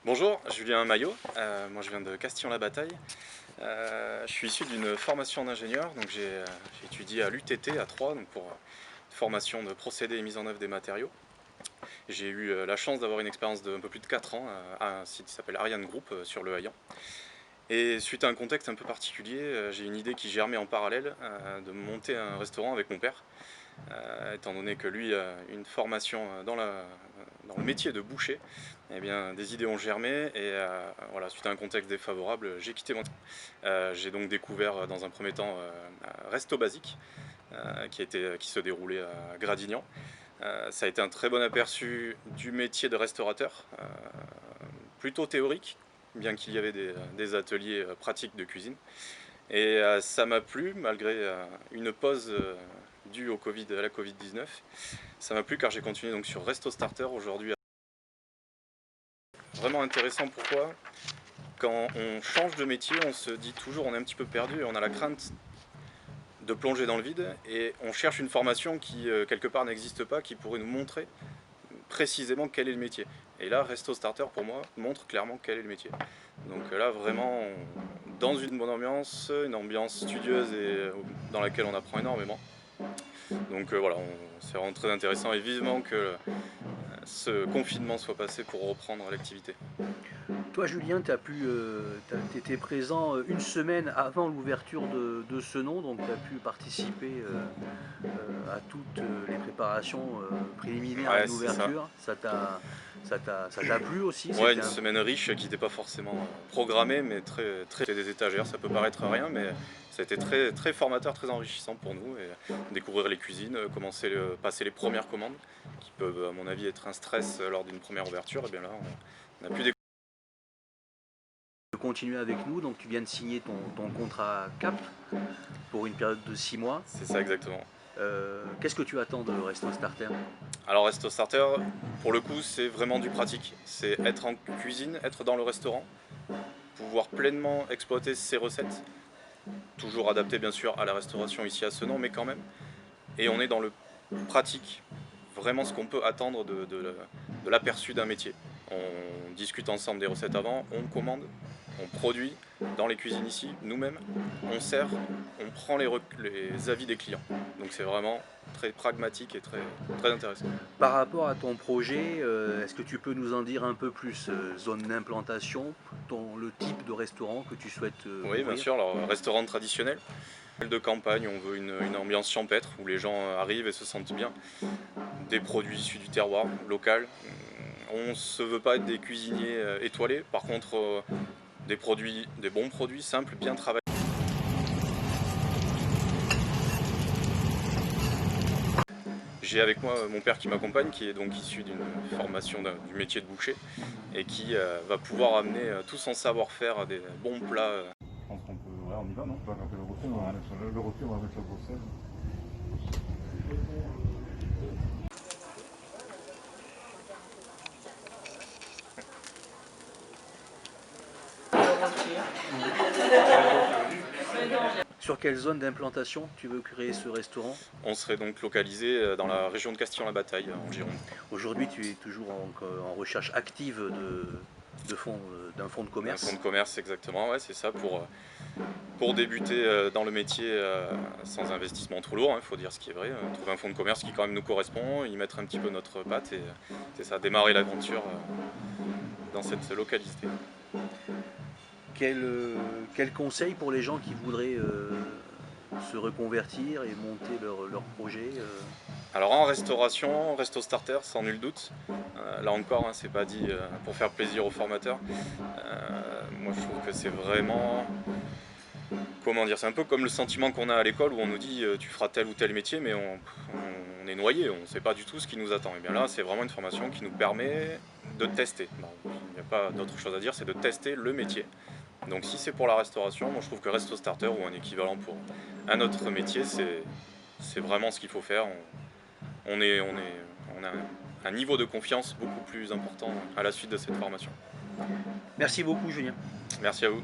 Bonjour, Julien Maillot, moi je viens de Castillon-la-Bataille. Je suis issu d'une formation d'ingénieur, donc j'ai étudié à l'UTT à Troyes, donc pour formation de procédés et mise en œuvre des matériaux. J'ai eu la chance d'avoir une expérience d'un peu plus de 4 ans à un site qui s'appelle Ariane Group sur le Hayan. Et suite à un contexte un peu particulier, j'ai une idée qui germait en parallèle de monter un restaurant avec mon père. Étant donné que lui a une formation dans le métier de boucher, eh bien, des idées ont germé et voilà, suite à un contexte défavorable, j'ai quitté mon travail. J'ai donc découvert dans un premier temps Resto Basique, qui se déroulait à Gradignan. Ça a été un très bon aperçu du métier de restaurateur, plutôt théorique, bien qu'il y avait des ateliers pratiques de cuisine. Et ça m'a plu, malgré une pause due à la Covid-19. Ça m'a plu car j'ai continué donc sur Resto Starter aujourd'hui. Vraiment intéressant, pourquoi? Quand on change de métier, on se dit toujours on est un petit peu perdu et on a la crainte de plonger dans le vide et on cherche une formation qui quelque part n'existe pas, qui pourrait nous montrer précisément quel est le métier. Et là, Resto Starter pour moi montre clairement quel est le métier. Donc là vraiment, dans une bonne ambiance, une ambiance studieuse et dans laquelle on apprend énormément. Donc voilà, c'est vraiment très intéressant et vivement que ce confinement soit passé pour reprendre l'activité. Toi, Julien, tu étais présent une semaine avant l'ouverture de ce nom, donc tu as pu participer à toutes les préparations préliminaires à Ouais, c'est ça. l'ouverture. Ça t'a plu aussi? Ouais, une semaine riche qui n'était pas forcément programmée, mais très des étagères. Ça peut paraître rien, mais ça a été très, très formateur, très enrichissant pour nous. Et découvrir les cuisines, passer les premières commandes, qui peuvent, à mon avis, être un stress lors d'une première ouverture. Et bien là, on a pu découvrir. Continuer avec nous, donc tu viens de signer ton contrat CAP pour une période de 6 mois. C'est ça exactement. Qu'est-ce que tu attends de Resto Starter? Alors Resto Starter, pour le coup, c'est vraiment du pratique. C'est être en cuisine, être dans le restaurant, pouvoir pleinement exploiter ses recettes, toujours adapté bien sûr à la restauration ici à Senan, mais quand même. Et on est dans le pratique, vraiment ce qu'on peut attendre de l'aperçu d'un métier. On discute ensemble des recettes avant, on commande, on produit dans les cuisines ici, nous-mêmes, on sert, on prend les avis des clients. Donc c'est vraiment très pragmatique et très, très intéressant. Par rapport à ton projet, est-ce que tu peux nous en dire un peu plus? Zone d'implantation, le type de restaurant que tu souhaites Oui, bien ouvrir? sûr, alors restaurant traditionnel, de campagne, on veut une ambiance champêtre où les gens arrivent et se sentent bien. Des produits issus du terroir local. On ne se veut pas être des cuisiniers étoilés, par contre des bons produits simples, bien travaillés. J'ai avec moi mon père qui m'accompagne, qui est donc issu d'une formation du métier de boucher et qui va pouvoir amener tout son savoir-faire à des bons plats. Je pense qu'on peut, ouais, on y va, non? On va taper le rôti, on va mettre le rôti, on va mettre la brossette. Sur quelle zone d'implantation tu veux créer ce restaurant? On serait donc localisé dans la région de Castillon-la-Bataille, en Gironde. Aujourd'hui, tu es toujours en recherche active d'un fonds de Un fonds commerce. de commerce, exactement, ouais, c'est ça, pour débuter dans le métier sans investissement trop lourd, il faut dire ce qui est vrai, trouver un fonds de commerce qui quand même nous correspond, y mettre un petit peu notre patte et c'est ça, démarrer l'aventure dans cette localité. Quel conseil pour les gens qui voudraient se reconvertir et monter leur projet? Alors en restauration, Resto Starter sans nul doute, là encore, hein, c'est pas dit pour faire plaisir aux formateurs. Moi je trouve que c'est vraiment, comment dire, c'est un peu comme le sentiment qu'on a à l'école où on nous dit tu feras tel ou tel métier, mais on est noyé, on ne sait pas du tout ce qui nous attend. Et bien là, c'est vraiment une formation qui nous permet de tester. Bon, il n'y a pas d'autre chose à dire, c'est de tester le métier. Donc si c'est pour la restauration, moi je trouve que Resto Starter ou un équivalent pour un autre métier, c'est vraiment ce qu'il faut faire. On a un niveau de confiance beaucoup plus important à la suite de cette formation. Merci beaucoup, Julien. Merci à vous.